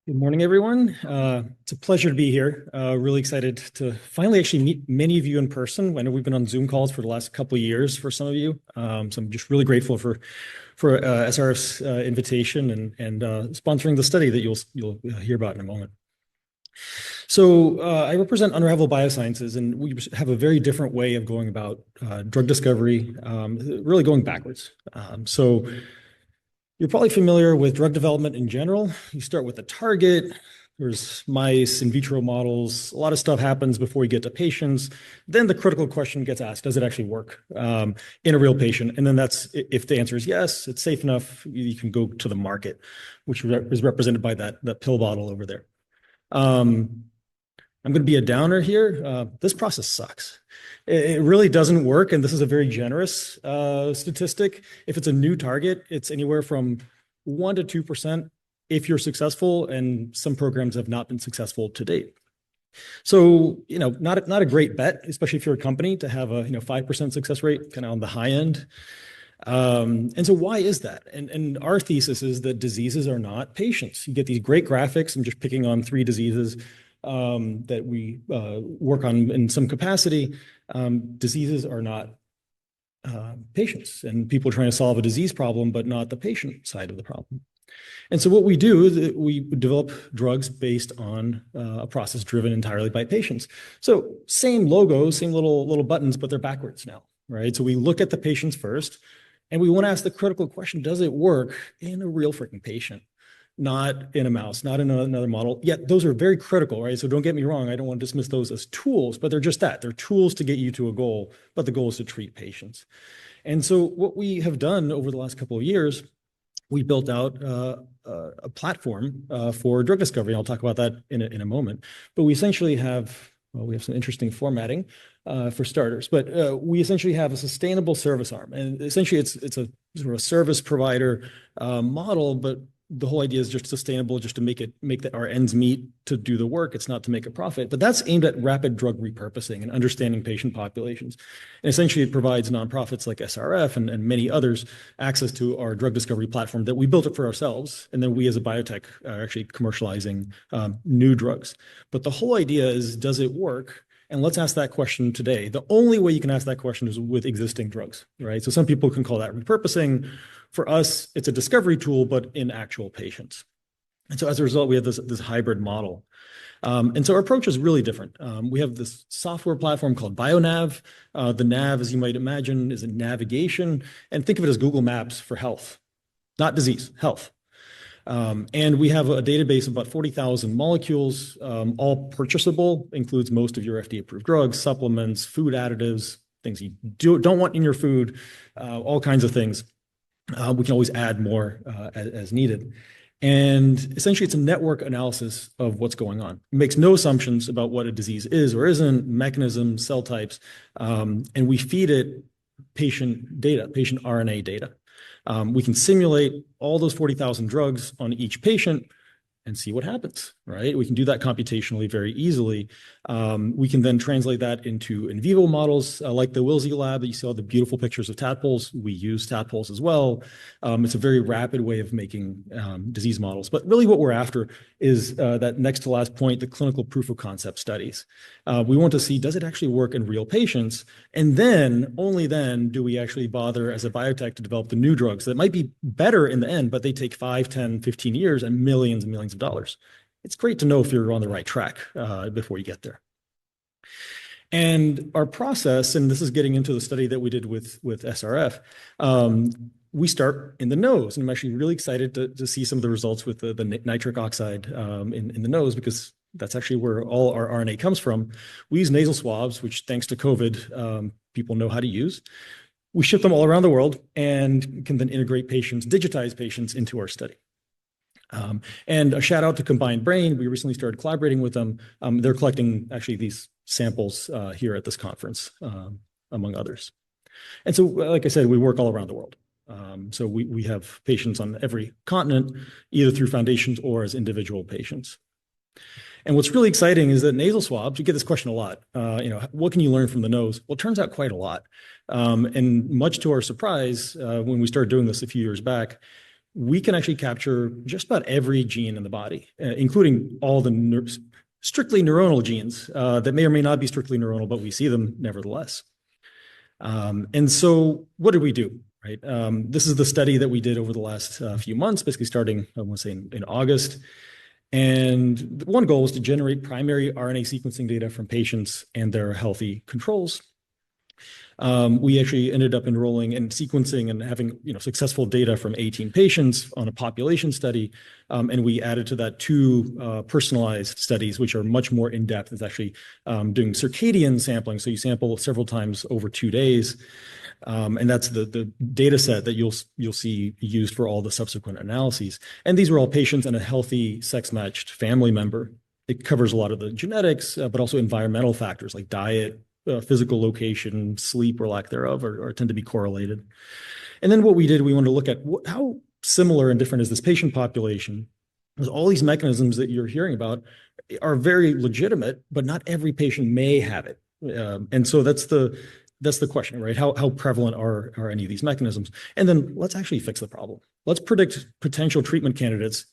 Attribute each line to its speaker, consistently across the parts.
Speaker 1: Good morning, everyone. It's a pleasure to be here. Really excited to finally actually meet many of you in person. I know we've been on Zoom calls for the last couple of years for some of you. So I'm just really grateful for SRF's invitation and sponsoring the study that you'll hear about in a moment. So I represent Unravel Biosciences, and we have a very different way of going about drug discovery, really going backwards. So you're probably familiar with drug development in general. You start with a target. There's mice, in vitro models. A lot of stuff happens before you get to patients. Then the critical question gets asked, does it actually work in a real patient? And then that's, if the answer is yes, it's safe enough, you can go to the market, which is represented by that pill bottle over there. I'm going to be a downer here. This process sucks. It really doesn't work, and this is a very generous statistic. If it's a new target, it's anywhere from 1 to 2% if you're successful, and some programs have not been successful to date. So, not a great bet, especially if you're a company, to have a 5% success rate, kind of on the high end. And so why is that? And our thesis is that diseases are not patients. You get these great graphics. I'm just picking on 3 diseases that we work on in some capacity. Diseases are not patients, and people are trying to solve a disease problem, but not the patient side of the problem. And so what we do is we develop drugs based on a process driven entirely by patients. So same logo, same little buttons, but they're backwards now, right? So we look at the patients first, and we want to ask the critical question, does it work in a real freaking patient? Not in a mouse, not in another model. Yet those are very critical, right? So don't get me wrong, I don't want to dismiss those as tools, but they're just that. They're tools to get you to a goal, but the goal is to treat patients. And so what we have done over the last couple of years, we built out a platform for drug discovery. I'll talk about that in a moment. But we essentially have, we have some interesting formatting for starters, but we essentially have a sustainable service arm. And essentially it's a sort of a service provider model, but the whole idea is just sustainable, just to make our ends meet to do the work. It's not to make a profit, but that's aimed at rapid drug repurposing and understanding patient populations. And essentially it provides nonprofits like SRF and many others access to our drug discovery platform that we built it for ourselves. And then we as a biotech are actually commercializing new drugs. But the whole idea is, does it work? And let's ask that question today. The only way you can ask that question is with existing drugs, right? So some people can call that repurposing. For us, it's a discovery tool, but in actual patients. And so as a result, we have this hybrid model. And so our approach is really different. We have this software platform called BioNav. The nav, as you might imagine, is a navigation. And think of it as Google Maps for health, not disease, health. And we have a database of about 40,000 molecules, all purchasable, includes most of your FDA-approved drugs, supplements, food additives, things you don't want in your food, all kinds of things. We can always add more as needed. And essentially, it's a network analysis of what's going on. It makes no assumptions about what a disease is or isn't, mechanisms, cell types, and we feed it patient data, patient RNA data. We can simulate all those 40,000 drugs on each patient and see what happens, right? We can do that computationally very easily. We can then translate that into in vivo models like the Wilsey lab that you see all the beautiful pictures of tadpoles. We use tadpoles as well. It's a very rapid way of making disease models. But really what we're after is that next to last point, the clinical proof of concept studies. We want to see, does it actually work in real patients? And then, only then, do we actually bother as a biotech to develop the new drugs that might be better in the end, but they take 5, 10, 15 years and millions of dollars. It's great to know if you're on the right track before you get there. And our process, and this is getting into the study that we did with SRF, we start in the nose. And I'm actually really excited to see some of the results with the nitric oxide in the nose, because that's actually where all our RNA comes from. We use nasal swabs, which thanks to COVID, people know how to use. We ship them all around the world and can then integrate patients, digitize patients into our study. And a shout out to Combined Brain. We recently started collaborating with them. They're collecting actually these samples here at this conference, among others. And so, like I said, we work all around the world. So we have patients on every continent, either through foundations or as individual patients. And what's really exciting is that nasal swabs, you get this question a lot, what can you learn from the nose? Well, it turns out quite a lot. And much to our surprise, when we started doing this a few years back, we can actually capture just about every gene in the body, including all the strictly neuronal genes that may or may not be strictly neuronal, but we see them nevertheless. And so what did we do, right? This is the study that we did over the last few months, basically starting, I want to say in August. And one goal was to generate primary RNA sequencing data from patients and their healthy controls. We actually ended up enrolling and sequencing and having successful data from 18 patients on a population study, and we added to that 2 personalized studies, which are much more in depth. It's actually doing circadian sampling, so you sample several times over 2 days, and that's the data set that you'll see used for all the subsequent analyses. And these were all patients and a healthy sex-matched family member. It covers a lot of the genetics, but also environmental factors like diet, physical location, sleep, or lack thereof, or tend to be correlated. And then what we did, we wanted to look at how similar and different is this patient population, because all these mechanisms that you're hearing about are very legitimate, but not every patient may have it. And so that's the question, right? How prevalent are any of these mechanisms? And then let's actually fix the problem. Let's predict potential treatment candidates,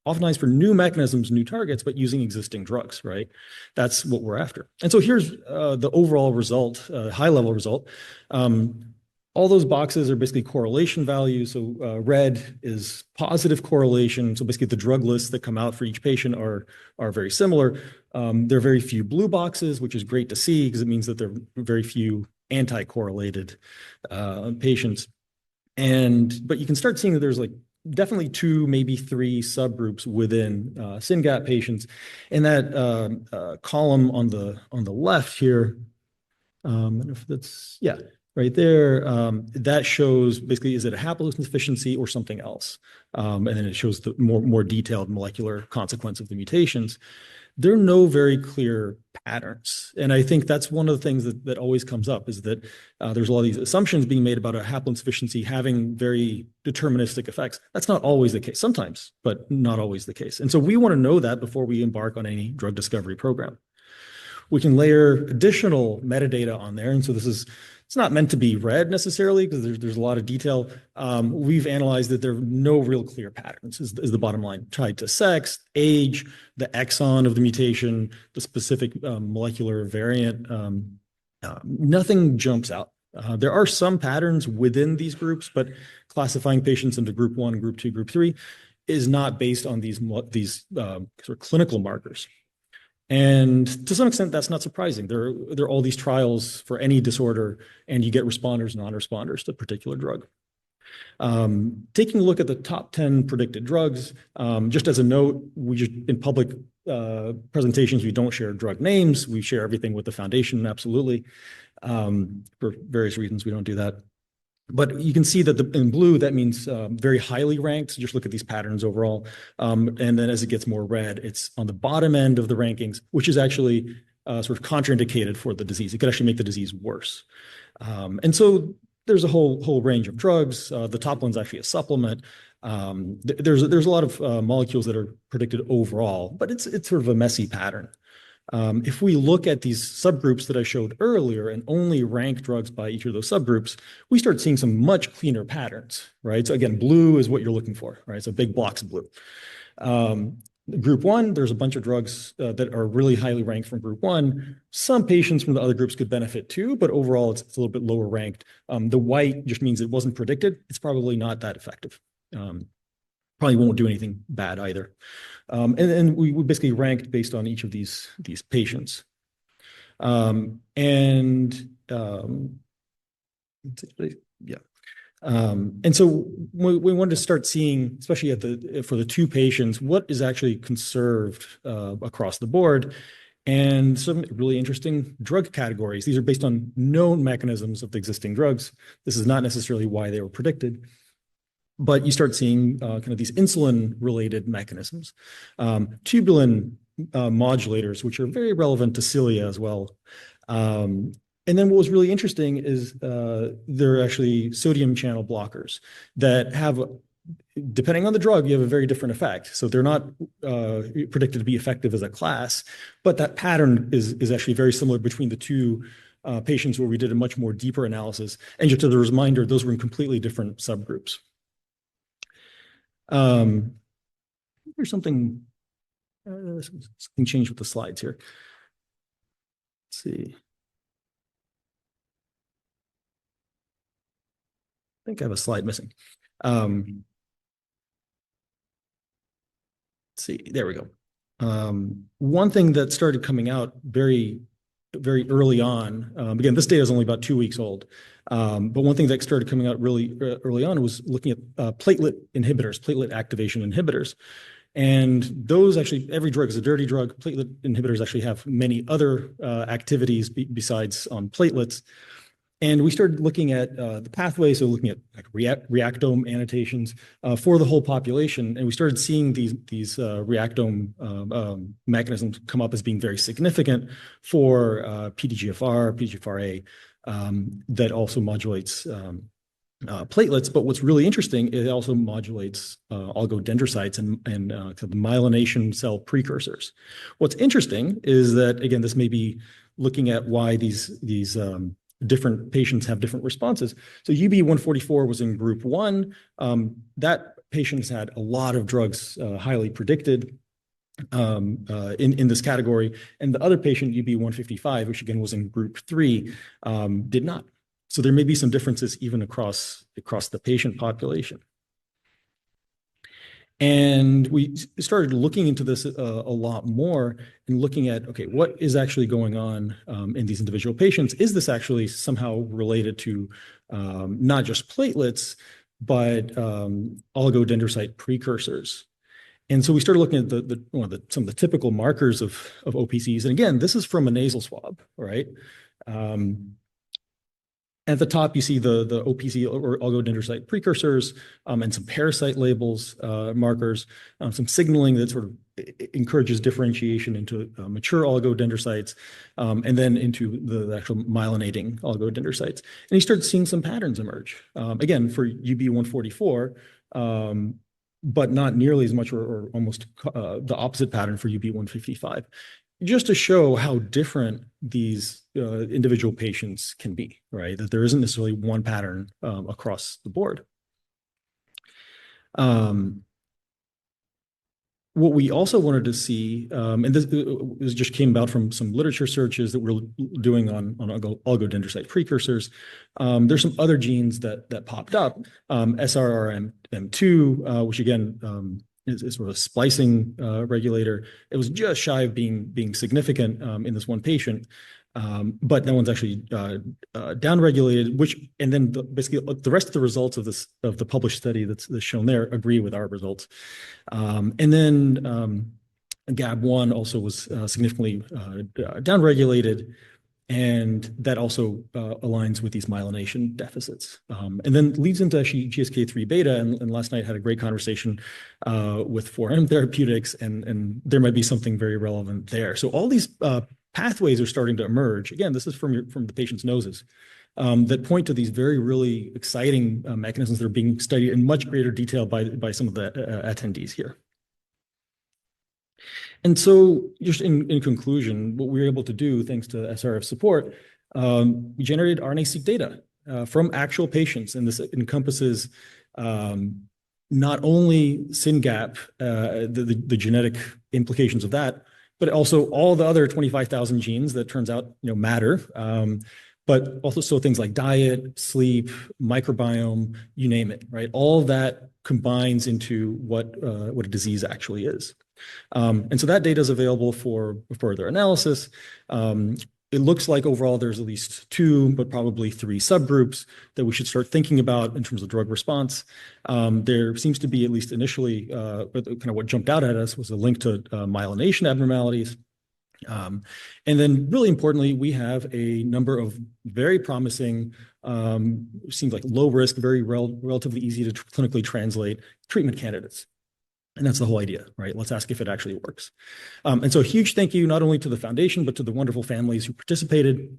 Speaker 1: oftentimes for new mechanisms, new targets, but using existing drugs, right? That's what we're after. And so here's the overall result, high-level result. All those boxes are basically correlation values. So red is positive correlation. So basically the drug lists that come out for each patient are very similar. There are very few blue boxes, which is great to see because it means that there are very few anti-correlated patients. But you can start seeing that there's definitely 2, maybe 3 subgroups within SYNGAP patients. And that column on the left here, if that's, yeah, right there, that shows basically, is it a haploinsufficiency or something else? And then it shows the more detailed molecular consequence of the mutations. There are no very clear patterns. And I think that's one of the things that always comes up is that there's a lot of these assumptions being made about a haploinsufficiency having very deterministic effects. That's not always the case, sometimes, but not always the case. And so we want to know that before we embark on any drug discovery program. We can layer additional metadata on there. And so it's not meant to be read necessarily because there's a lot of detail. We've analyzed that there are no real clear patterns is the bottom line, tied to sex, age, the exon of the mutation, the specific molecular variant. Nothing jumps out. There are some patterns within these groups, but classifying patients into group 1, group 2, group 3 is not based on these sort of clinical markers. And to some extent, that's not surprising. There are all these trials for any disorder, and you get responders, non-responders to a particular drug. Taking a look at the top 10 predicted drugs, just as a note, in public presentations, we don't share drug names. We share everything with the foundation, absolutely. For various reasons, we don't do that. But you can see that in blue, that means very highly ranked. So just look at these patterns overall. And then as it gets more red, it's on the bottom end of the rankings, which is actually sort of contraindicated for the disease. It could actually make the disease worse. And so there's a whole range of drugs. The top one's actually a supplement. There's a lot of molecules that are predicted overall, but it's sort of a messy pattern. If we look at these subgroups that I showed earlier and only rank drugs by each of those subgroups, we start seeing some much cleaner patterns, right? So again, blue is what you're looking for, right? So big blocks of blue. Group 1, there's a bunch of drugs that are really highly ranked from group 1. Some patients from the other groups could benefit too, but overall it's a little bit lower ranked. The white just means it wasn't predicted. It's probably not that effective. Probably won't do anything bad either. And we basically ranked based on each of these patients. And so we wanted to start seeing, especially for the 2 patients, what is actually conserved across the board, and some really interesting drug categories. These are based on known mechanisms of the existing drugs. This is not necessarily why they were predicted. But you start seeing kind of these insulin-related mechanisms, tubulin modulators, which are very relevant to cilia as well. And then what was really interesting is they're actually sodium channel blockers that have, depending on the drug, you have a very different effect. So they're not predicted to be effective as a class, but that pattern is actually very similar between the 2 patients where we did a much more deeper analysis. And just as a reminder, those were in completely different subgroups. There's something changed with the slides here. Let's see. I think I have a slide missing. Let's see, there we go. One thing that started coming out very early on, again, this data is only about 2 weeks old, but one thing that started coming out really early on was looking at platelet inhibitors, platelet activation inhibitors. And those actually, every drug is a dirty drug. Platelet inhibitors actually have many other activities besides on platelets. And we started looking at the pathway, so looking at like reactome annotations for the whole population, and we started seeing these reactome mechanisms come up as being very significant for PDGFR, PDGFRA, that also modulates platelets. But what's really interesting, it also modulates oligodendrocytes and the myelination cell precursors. What's interesting is that, again, this may be looking at why these different patients have different responses. So UB144 was in group 1. That patients had a lot of drugs highly predicted in this category. And the other patient, UB155, which again was in group 3, did not. So there may be some differences even across the patient population. And we started looking into this a lot more and looking at, okay, what is actually going on in these individual patients? Is this actually somehow related to not just platelets, but oligodendrocyte precursors? And so we started looking at some of the typical markers of OPCs. And again, this is from a nasal swab, right? At the top, you see the OPC or oligodendrocyte precursors and some parasite labels, markers, some signaling that sort of encourages differentiation into mature oligodendrocytes and then into the actual myelinating oligodendrocytes. And you start seeing some patterns emerge, again, for UB144, but not nearly as much or almost the opposite pattern for UB155. Just to show how different these individual patients can be, right? That there isn't necessarily one pattern across the board. What we also wanted to see, and this just came about from some literature searches that we're doing on oligodendrocyte precursors. There's some other genes that popped up, SRRM2, which again, is sort of a splicing regulator. It was just shy of being significant in this one patient, but that one's actually downregulated. And then basically the rest of the results of the published study that's shown there agree with our results. And then GAB1 also was significantly downregulated. And that also aligns with these myelination deficits. And then leads into actually GSK3 beta. And last night I had a great conversation with 4M Therapeutics, and there might be something very relevant there. So all these pathways are starting to emerge. Again, this is from the patient's noses that point to these really exciting mechanisms that are being studied in much greater detail by some of the attendees here. And so just in conclusion, what we were able to do, thanks to SRF support, we generated RNA-seq data from actual patients. And this encompasses not only SYNGAP, the genetic implications of that, but also all the other 25,000 genes that turns out matter, but also things like diet, sleep, microbiome, you name it, right? All of that combines into what a disease actually is. And so that data is available for further analysis. It looks like overall there's at least 2, but probably 3 subgroups that we should start thinking about in terms of drug response. There seems to be, at least initially, kind of what jumped out at us was a link to myelination abnormalities. And then really importantly, we have a number of very promising, seems like low risk, very relatively easy to clinically translate treatment candidates. And that's the whole idea, right? Let's ask if it actually works. And so a huge thank you, not only to the foundation, but to the wonderful families who participated.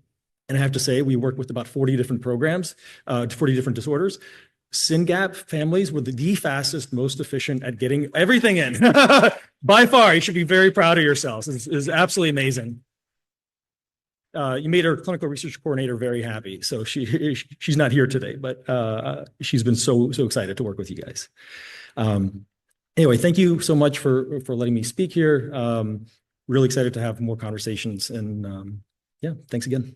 Speaker 1: And I have to say, we worked with about 40 different programs, 40 different disorders. SYNGAP families were the fastest, most efficient at getting everything in. By far, you should be very proud of yourselves. It's absolutely amazing. You made our clinical research coordinator very happy. So she's not here today, but she's been so excited to work with you guys. Anyway, thank you so much for letting me speak here. Really excited to have more conversations, and yeah, thanks again.